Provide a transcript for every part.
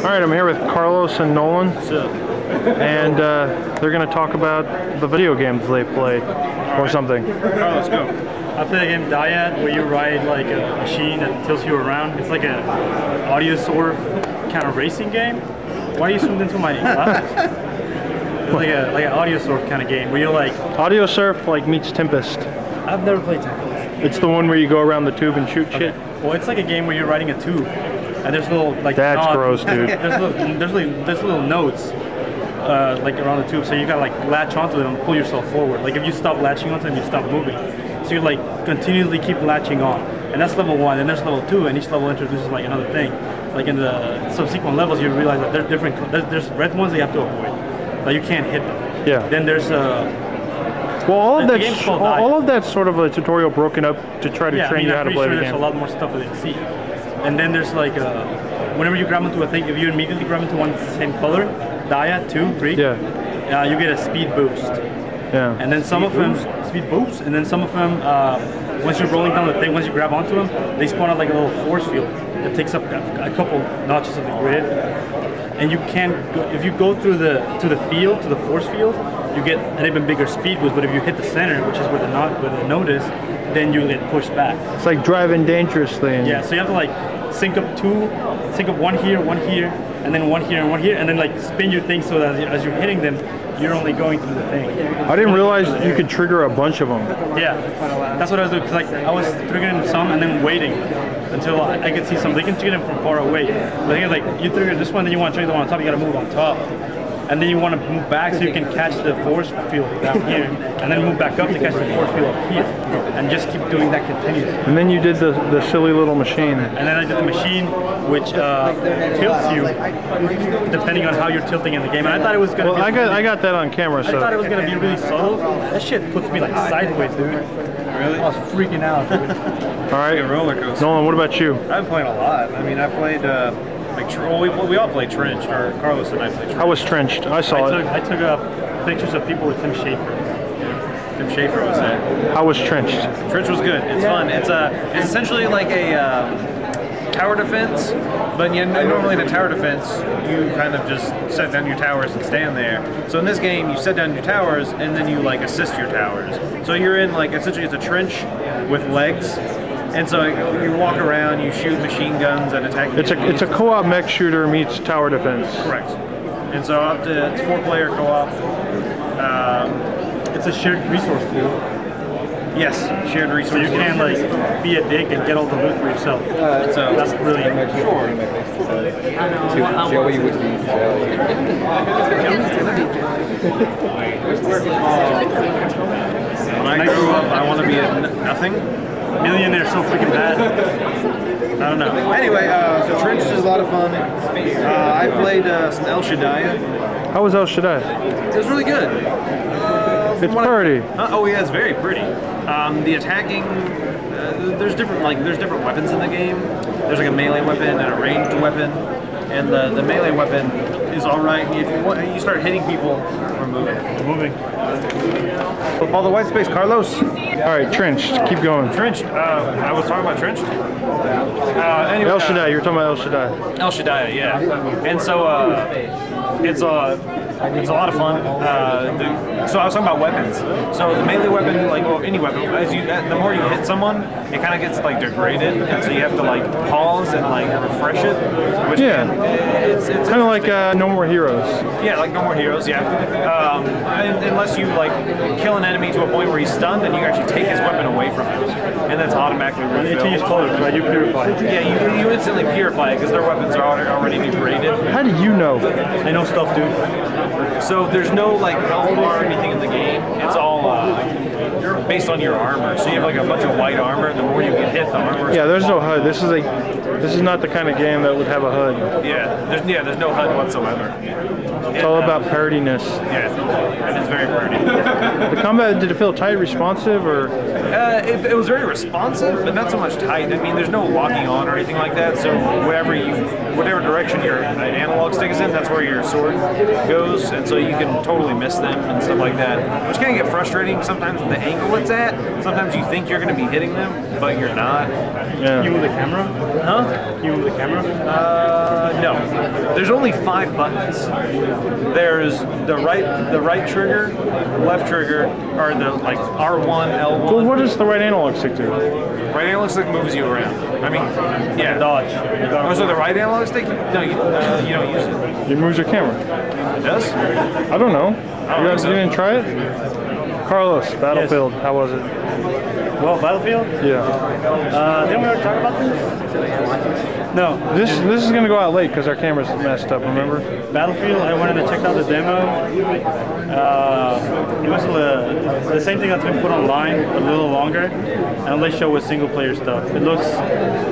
Alright, I'm here with Carlos and Nolan. What's up? And they're going to talk about the video games they play or something. Alright, let's go. I play the game Dyad, where you ride like a machine that tilts you around. It's like a audio sword kind of racing game. Why are you zoomed into my glasses? It's like an audio sword kind of game where you're like... Audio Surf like meets Tempest. I've never played Tempest. It's the one where you go around the tube and shoot shit? Well, it's like a game where you're riding a tube. And there's little like... That's gross, dude. there's little nodes. Like around the tube, so you gotta like latch onto them and pull yourself forward. Like if you stop latching onto them, you stop moving. So you like continually keep latching on, and that's level 1. And there's level 2, and each level introduces like another thing. Like in the subsequent levels, you realize that there's different. There's red ones that you have to avoid, like you can't hit them. Yeah. Then there's well, all of that's sort of a tutorial broken up to try to train you how to play the game. There's a lot more stuff that you see. And then there's like whenever you grab into a thing, if you immediately grab into one same color, Dyad 2, 3, yeah, you get a speed boost. Yeah. And then some of them speed boost, and then some of them once you're rolling down the thing, once you grab onto them, they spawn out like a little force field that takes up a couple notches of the grid. And you can't go, if you go through the field, to the force field, you get an even bigger speed boost. But if you hit the center, which is where the node is, then you get pushed back. It's like driving dangerously. Yeah, so you have to like sync up one here, and then one here and one here, and then like spin your thing so that as you're hitting them, you're only going through the thing. I didn't realize you could trigger a bunch of them. Yeah, that's what I was doing. Cause like I was triggering some and then waiting until I could see some. They can trigger them from far away. But I think like you trigger this one, then you want to trigger the one on top. You got to move on top. And then you want to move back so you can catch the force field down here, and then move back up to catch the force field up here, and just keep doing that continuously. And then you did the silly little machine. And then I did the machine, which tilts you depending on how you're tilting in the game. And I thought it was gonna. Well, I got that on camera. So I thought it was gonna be really subtle. That shit puts me like sideways, dude. Really? I was freaking out, dude. All right, a roller coaster. Nolan, what about you? I've been playing a lot. I mean, I played. We all played Trench, or Carlos and I played Trench. I was Trenched. I saw it. I took pictures of people with Tim Schafer. Tim Schafer was there. I was Trenched. Trench was good. It's fun. It's essentially like a tower defense, but normally in a tower defense, you kind of just set down your towers and stand there. So in this game, you set down your towers and then you like assist your towers. So you're in like essentially it's a trench with legs. And so you walk around, you shoot machine guns and attack. It's a co-op mech shooter meets tower defense. Correct. And so up to it's 4-player co-op. It's a shared resource pool. Yes, shared resource. So you can like be a dick and get all the loot for yourself. So that's really sure. Joey would be When I grow up, I want to be a nothing. Millionaire so freaking bad. I don't know. Anyway, so Trench is a lot of fun. I played some El Shaddai. How was El Shaddai? It was really good. It's pretty. Oh yeah, it's very pretty. The attacking, there's different weapons in the game. There's like a melee weapon and a ranged weapon, and the melee weapon is all right. If you start hitting people, we're moving. All the white space, Carlos. All right, Trenched. Keep going. Trenched. I was talking about Trenched. Anyway, El Shaddai. You're talking about El Shaddai. El Shaddai, yeah. And so it's a lot of fun. So I was talking about weapons. So the melee weapon, like any weapon, the more you hit someone, it kind of gets like degraded, and so you have to like pause and like refresh it. Which it's kind of like No More Heroes. Yeah, like No More Heroes. Yeah. Unless you like kill an enemy to a point where he's stunned, then you actually take his weapon away from him, and that's automatically refilled. It changes colors, right? You purify it. Yeah, you instantly purify it because their weapons are already degraded. How do you know? I know stuff, dude. So there's no like health bar or anything in the game. It's all based on your armor. So you have like a bunch of white armor. The more you get hit, the armor. Yeah, there's no HUD. This is not the kind of game that would have a HUD. There's no HUD whatsoever. It's all about pardiness. Yeah, and it's very party. The combat, did it feel tight, responsive, or? It was very responsive, but not so much tight. I mean, there's no locking on or anything like that. So whatever direction your analog stick is in, that's where your sword goes, and so you can totally miss them and stuff like that. Which can get frustrating sometimes with the angle it's at. Sometimes you think you're going to be hitting them, but you're not. Yeah. You with the camera? Huh? Can you move the camera? No. There's only 5 buttons. There's the right trigger, left trigger, or the like R1, L1. Well, what does the right analog stick do? Right analog stick moves you around. I mean, yeah. Dodge. Oh, so the right analog stick? No, you don't use it. It moves your camera. It does? I don't know. You guys didn't try it? Carlos, Battlefield, how was it? Well, Battlefield? Yeah. Didn't we already talk about this? No. This is gonna go out late because our camera's messed up. Remember? Battlefield. I wanted to check out the demo. It was the same thing that's been put online, but a little longer, and all they show was single player stuff. It looks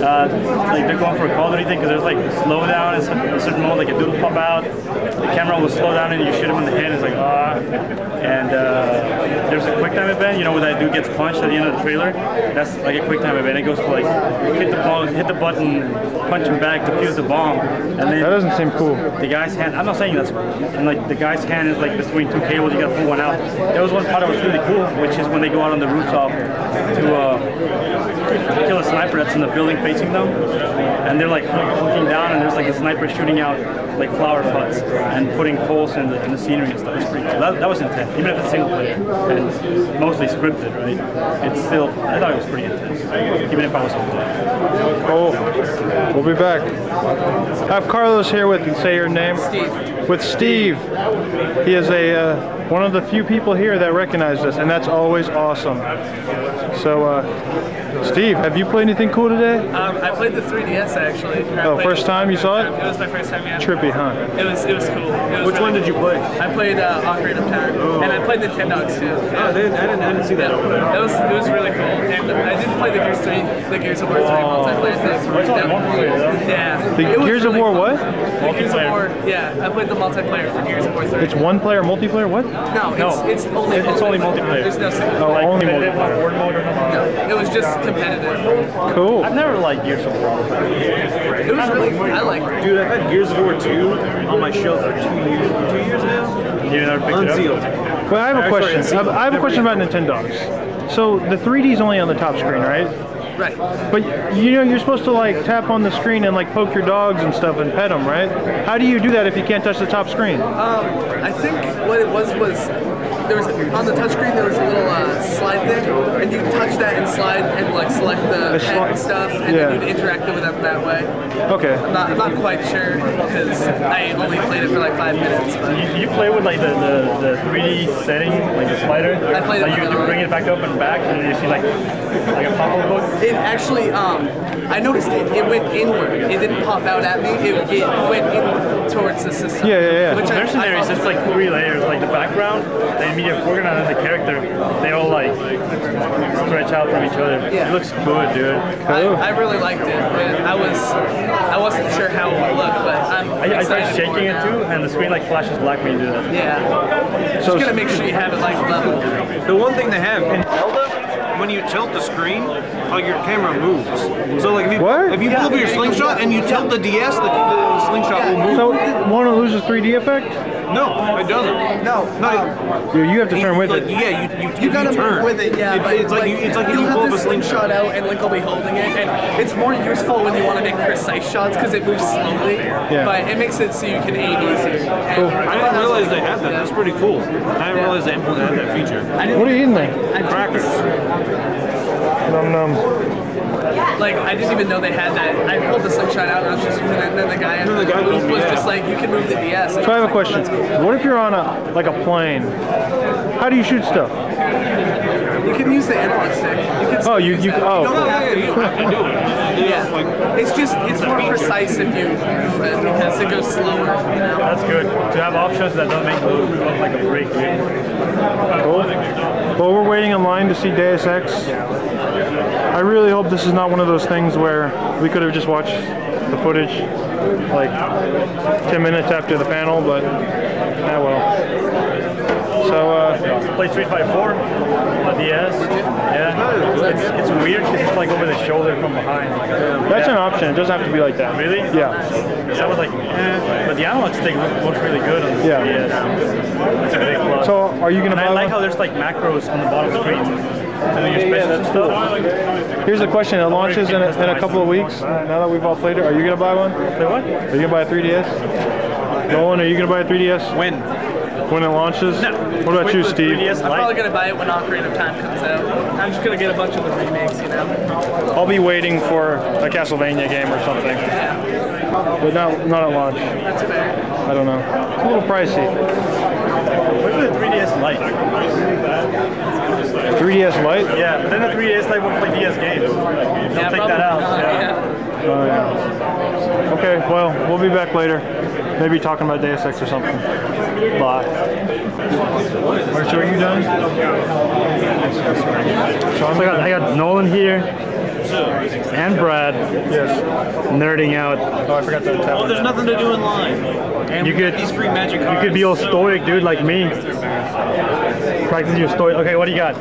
like they're going for a Call of Duty thing because there's like slowdown in a certain mode, like a dude will pop out, the camera will slow down and you shoot him in the head. It's like and there's a quick time event. You know where that dude gets punched at the end of the trailer? That's like a quick time event. It goes for like hit the button, punch him back, defuse the bomb, and then That doesn't seem cool. the guy's hand. I'm not saying that's cool. And like the guy's hand is like between 2 cables. You gotta pull one out. There was one part that was really cool, which is when they go out on the rooftop to kill a sniper that's in the building facing them, and they're like looking down, and there's like a sniper shooting out like flower pots and putting holes in the scenery and stuff. It's pretty cool. That was intense, even if it's single player and mostly scripted, right? It's still. I thought it was pretty intense, even if I was single player. Cool. We'll be back. Have Carlos here with you. Say your name. Steve. With Steve. He is one of the few people here that recognized us, and that's always awesome. So, Steve, have you played anything cool today? I played the 3DS actually. First time you saw it? It was my first time, yeah. Trippy, huh? It was cool. It was Which one did you play? I played Ocarina of Time, and I played Nintendogs too. Oh, I didn't see that over there. It was really cool. And I didn't play the Gears of War 3 multiplayer thing. Yeah. The Gears of War what? Gears of War, yeah. I played the multiplayer for Gears of War 3. It's one player multiplayer? What? No, it's only multiplayer. There's no single. Oh, Like only competitive, multiplayer. like horde mode or something. No, it was just competitive. Cool. I've never liked Gears of War. It was really, I liked it. Dude, I've had Gears of War 2 on my shelf for 2 years. 2 years now? You never picked Unsealed. it up? Well, I have a question. I have a question about Nintendogs. So the 3D is only on the top screen, right? Right. But you know you're supposed to like tap on the screen and like poke your dogs and stuff and pet them, right? How do you do that if you can't touch the top screen? I think what it was there was on the touchscreen there was a little slide thing, and you touch that and slide and like select the pet and stuff, and then you'd interact with them that way. Okay. I'm not quite sure because I only played it for like 5 minutes. But You play with like the 3D setting, like the slider. I played like it you bring it back up and back, and then you see like a pop-up book. it actually, I noticed it went inward. It didn't pop out at me. It went inward towards the system. Yeah. Which There's scenarios. It's like 3 layers, like the background, the immediate foreground, and the character. They all like stretch out from each other. Yeah. It looks good, dude. I really liked it. And I wasn't sure how it would look, but I'm I excited tried shaking it now. too, and the screen like flashes black when you do that. Yeah. So Just gotta make sure you have it like level. The one thing they have in Zelda, when you tilt the screen, like your camera moves. So like if you What? if you pull up your slingshot and you tilt the DS, the slingshot will move. So won't it lose the 3D effect? No, it doesn't. No. You have to turn with like, it. Yeah, You gotta turn. move with it, yeah. but It's like it's like when you'll you pull have up a the slingshot. out and Link will be holding it, and it's more useful when you want to make precise shots because it moves slowly. Yeah. But it makes it so you can aim easier. Cool. I didn't realize they had that. That's pretty cool. I didn't realize they implemented that feature. What are you eating there? Crackers. Num num. Like I didn't even know they had that. I pulled the slingshot out and I was just using it, and then the guy the guy was told me, just like, "You can move the DS." So I have a question. What if you're on a plane? How do you shoot stuff? You can use the analog stick. You can Oh, you use that. oh. You don't have to do it. Yeah. It's more precise if you move it because it goes slower. You know? That's good. To have options that don't make it look like a break. Cool. Well, we're waiting in line to see Deus Ex. I really hope this is not one of those things where we could have just watched the footage like 10 minutes after the panel, but well. So, Play Street Fighter 4 on DS. Yeah. It's weird because it's like over the shoulder from behind. that's an option. It doesn't have to be like that. Really? Yeah. I was like, but the analog stick looks really good on the Yeah. DS. That's a big plus. So, are you going to And buy I like one? how there's like macros on the bottom screen. Here's the question. It launches in a couple of weeks. Now that we've all played it, are you gonna buy one? Say what? Are you gonna buy a 3DS? Nolan, are you gonna buy a 3DS? When? When it launches? No. What about you, Steve? I'm probably gonna buy it when Ocarina of Time comes out. I'm just gonna get a bunch of the remakes, you know. I'll be waiting for a Castlevania game or something. But not at launch. That's fair. I don't know. It's a little pricey. Look at the 3DS Lite. 3DS Lite? Yeah, but then the 3DS Lite won't play DS games. They'll take that out. Oh, yeah. Okay, well, we'll be back later. Maybe talking about Deus Ex or something. Bye. Archer, are you done? So I got Nolan here and Brad Yes. nerding out. Oh, I forgot to tap. Well, there's nothing to do in line. And You we got could- these free magic cards. You could be all stoic, dude, like me. Practice your stoic. Okay, what do you got?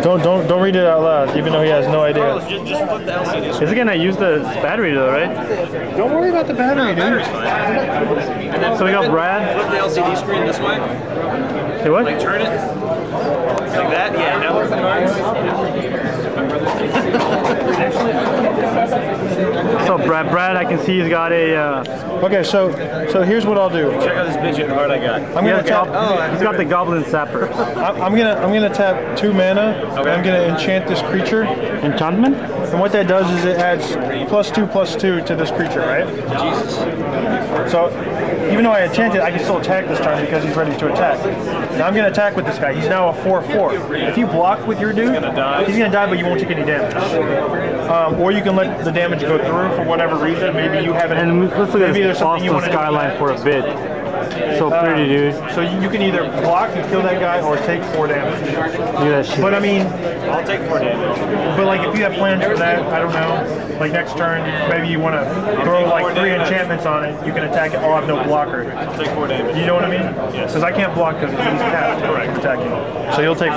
Don't read it out loud, even though he has no idea. Carlos, just flip the LCD screen. Is it gonna use the battery though, right? Don't worry about the battery, dude. Battery's fine. And then So we got flip it, Brad. Flip the LCD screen this way. Say what? Like turn it. Like that. Yeah. Now look at the cards. So Brad, I can see he's got a. Okay, so here's what I'll do. Check out this midget card I got. I'm gonna tap. He's got the Goblin Sapper. I'm gonna tap 2 mana. Okay. I'm gonna enchant this creature, Enchantment? and what that does is it adds +2/+2 to this creature, right? Jesus. So even though I enchant it, I can still attack this turn because he's ready to attack. Now I'm gonna attack with this guy. He's now a 4/4. If you block with your dude, he's gonna die, but you won't take any damage. Or you can let the damage go through for whatever reason. Maybe you haven't. And let's look at maybe this there's something you Boston want to skyline for a bit. So pretty, dude. So you can either block and kill that guy or take 4 damage. Look at that shit. But I mean, I'll take 4 damage. but like if you have plans for that, I don't know. Like next turn, maybe you want to throw like 3 enchantments on it. You can attack it. I'll have no blocker. I'll take 4 damage. You know what I mean? Yes. Because I can't block because he's tapped. Correct. Attacking. So he'll take